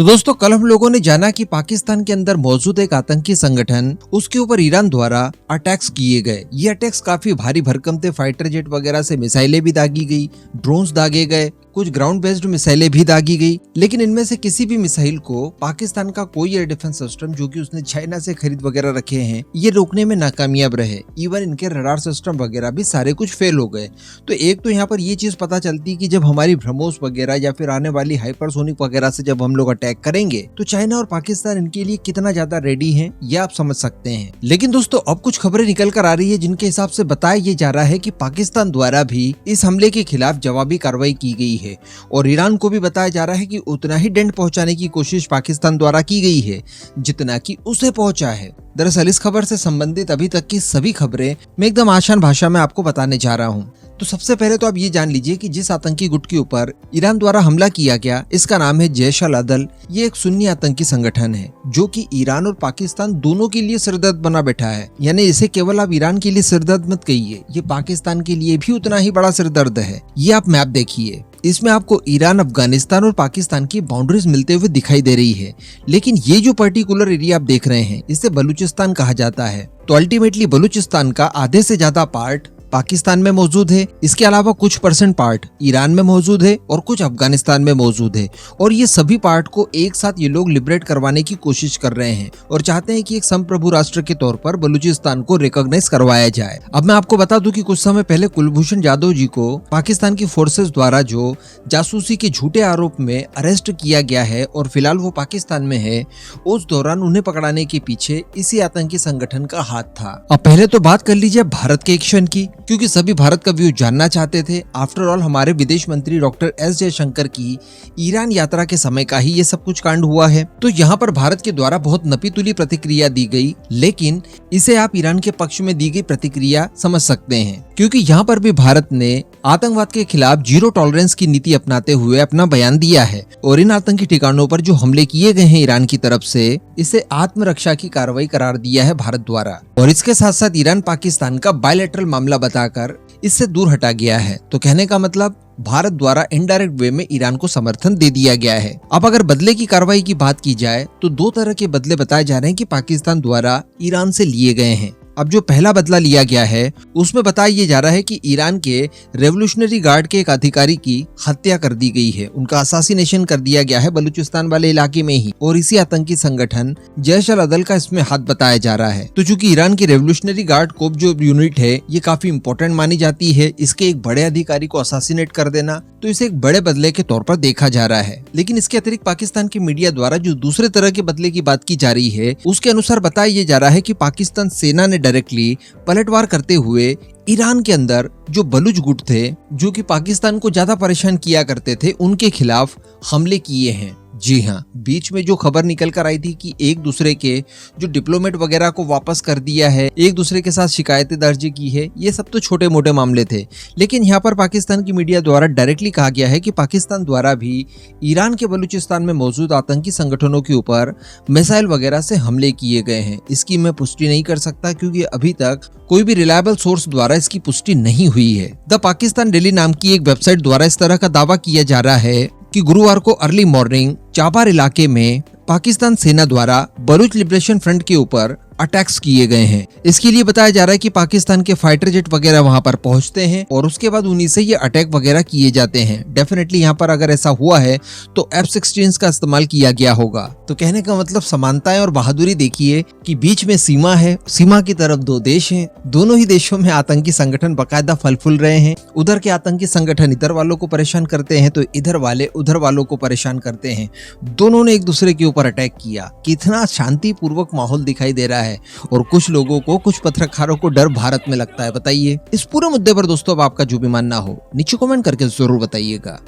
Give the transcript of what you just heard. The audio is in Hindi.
तो दोस्तों कल हम लोगों ने जाना कि पाकिस्तान के अंदर मौजूद एक आतंकी संगठन उसके ऊपर ईरान द्वारा अटैक्स किए गए। ये अटैक्स काफी भारी भरकम थे। फाइटर जेट वगैरह से मिसाइलें भी दागी गई, ड्रोन्स दागे गए, कुछ ग्राउंड बेस्ड मिसाइलें भी दागी गई। लेकिन इनमें से किसी भी मिसाइल को पाकिस्तान का कोई एयर डिफेंस सिस्टम जो कि उसने चाइना से खरीद वगैरह रखे हैं ये रोकने में नाकामयाब रहे। इवन इनके रडार सिस्टम वगैरह भी सारे कुछ फेल हो गए। तो एक तो यहाँ पर ये चीज पता चलती कि जब हमारी ब्रह्मोस वगैरह या फिर आने वाली हाइपरसोनिक वगैरह से जब हम लोग अटैक करेंगे तो चाइना और पाकिस्तान इनके लिए कितना ज्यादा रेडी है ये आप समझ सकते हैं। लेकिन दोस्तों अब कुछ खबरें निकल कर आ रही है जिनके हिसाब से बताया ये जा रहा है कि पाकिस्तान द्वारा भी इस हमले के खिलाफ जवाबी कार्रवाई की गई है और ईरान को भी बताया जा रहा है कि उतना ही डेंट पहुंचाने की कोशिश पाकिस्तान द्वारा की गई है जितना कि उसे पहुंचा है। दरअसल इस खबर से संबंधित अभी तक की सभी खबरें मैं एकदम आसान भाषा में आपको बताने जा रहा हूं। तो सबसे पहले तो आप ये जान लीजिए कि जिस आतंकी गुट के ऊपर ईरान द्वारा हमला किया गया इसका नाम है जैश अल अदल। ये एक सुन्नी आतंकी संगठन है जो कि ईरान और पाकिस्तान दोनों के लिए सिरदर्द बना बैठा है। यानी इसे केवल आप ईरान के लिए सिरदर्द मत कहिए, ये पाकिस्तान के लिए भी उतना ही बड़ा सिरदर्द है। ये आप मैप देखिए, इसमें आपको ईरान, अफगानिस्तान और पाकिस्तान की बाउंड्रीज मिलते हुए दिखाई दे रही है। लेकिन ये जो पर्टिकुलर एरिया आप देख रहे हैं इसे बलूचिस्तान कहा जाता है। तो अल्टीमेटली बलूचिस्तान का आधे से ज्यादा पार्ट पाकिस्तान में मौजूद है। इसके अलावा कुछ परसेंट पार्ट ईरान में मौजूद है और कुछ अफगानिस्तान में मौजूद है। और ये सभी पार्ट को एक साथ ये लोग लिबरेट करवाने की कोशिश कर रहे हैं और चाहते हैं कि एक संप्रभु राष्ट्र के तौर पर बलूचिस्तान को रिकॉग्नाइज करवाया जाए। अब मैं आपको बता दूं कि कुछ समय पहले कुलभूषण जाधव जी को पाकिस्तान की फोर्सेस द्वारा जो जासूसी के झूठे आरोप में अरेस्ट किया गया है और फिलहाल वो पाकिस्तान में है, उस दौरान उन्हें पकड़ाने के पीछे इसी आतंकी संगठन का हाथ था। अब पहले तो बात कर लीजिए भारत के एक्शन की, क्योंकि सभी भारत का व्यू जानना चाहते थे। आफ्टर ऑल हमारे विदेश मंत्री डॉक्टर एस जयशंकर की ईरान यात्रा के समय का ही ये सब कुछ कांड हुआ है। तो यहाँ पर भारत के द्वारा बहुत नपीतुली प्रतिक्रिया दी गई, लेकिन इसे आप ईरान के पक्ष में दी गई प्रतिक्रिया समझ सकते हैं, क्योंकि यहाँ पर भी भारत ने आतंकवाद के खिलाफ जीरो टॉलरेंस की नीति अपनाते हुए अपना बयान दिया है और इन आतंकी ठिकानों पर जो हमले किए गए हैं ईरान की तरफ से, इसे आत्मरक्षा की कार्रवाई करार दिया है भारत द्वारा। और इसके साथ साथ ईरान पाकिस्तान का बायलैटरल मामला बताकर इससे दूर हटा गया है। तो कहने का मतलब भारत द्वारा इनडायरेक्ट वे में ईरान को समर्थन दे दिया गया है। अब अगर बदले की कार्रवाई की बात की जाए तो दो तरह के बदले बताए जा रहे हैं कि पाकिस्तान द्वारा ईरान से लिए गए हैं। अब जो पहला बदला लिया गया है उसमें बताया ये जा रहा है कि ईरान के रेवोल्यूशनरी गार्ड के एक अधिकारी की हत्या कर दी गई है, उनका असासिनेशन कर दिया गया है बलूचिस्तान वाले इलाके में ही, और इसी आतंकी संगठन जैश अल अदल का इसमें हाथ बताया जा रहा है। तो चूंकि ईरान की रेवोल्यूशनरी गार्ड कोप जो यूनिट है ये काफी इंपॉर्टेंट मानी जाती है, इसके एक बड़े अधिकारी को असासिनेट कर देना तो इसे एक बड़े बदले के तौर पर देखा जा रहा है। लेकिन इसके अतिरिक्त पाकिस्तान की मीडिया द्वारा जो दूसरे तरह के बदले की बात की जा रही है उसके अनुसार बताया ये जा रहा है कि पाकिस्तान सेना ने डायरेक्टली पलटवार करते हुए ईरान के अंदर जो बलूच गुट थे जो कि पाकिस्तान को ज्यादा परेशान किया करते थे उनके खिलाफ हमले किए हैं। जी हाँ, बीच में जो खबर निकल कर आई थी कि एक दूसरे के जो डिप्लोमेट वगैरह को वापस कर दिया है, एक दूसरे के साथ शिकायतें दर्ज की है, ये सब तो छोटे मोटे मामले थे। लेकिन यहाँ पर पाकिस्तान की मीडिया द्वारा डायरेक्टली कहा गया है कि पाकिस्तान द्वारा भी ईरान के बलूचिस्तान में मौजूद आतंकी संगठनों के ऊपर मिसाइल वगैरह से हमले किए गए हैं। इसकी मैं पुष्टि नहीं कर सकता क्योंकि अभी तक कोई भी रिलायबल सोर्स द्वारा इसकी पुष्टि नहीं हुई है। द पाकिस्तान डेली नाम की एक वेबसाइट द्वारा इस तरह का दावा किया जा रहा है कि गुरुवार को अर्ली मॉर्निंग चाबार इलाके में पाकिस्तान सेना द्वारा बलूच लिबरेशन फ्रंट के ऊपर अटैक्स किए गए हैं। इसके लिए बताया जा रहा है कि पाकिस्तान के फाइटर जेट वगैरह वहां पर पहुंचते हैं और उसके बाद उन्हीं से ये अटैक वगैरह किए जाते हैं। डेफिनेटली यहाँ पर अगर ऐसा हुआ है तो F-16 का इस्तेमाल किया गया होगा। तो कहने का मतलब समानताएं और बहादुरी देखिए कि बीच में सीमा है, सीमा की तरफ दो देश हैं, दोनों ही देशों में आतंकी संगठन बकायदा फल फूल रहे हैं। उधर के आतंकी संगठन इधर वालों को परेशान करते हैं तो इधर वाले उधर वालों को परेशान करते हैं। दोनों ने एक दूसरे के ऊपर अटैक किया। कितना शांतिपूर्वक माहौल दिखाई दे रहा है और कुछ लोगों को, कुछ पत्रकारों को डर भारत में लगता है। बताइए इस पूरे मुद्दे पर दोस्तों अब आपका जो भी मानना हो नीचे कमेंट करके जरूर बताइएगा।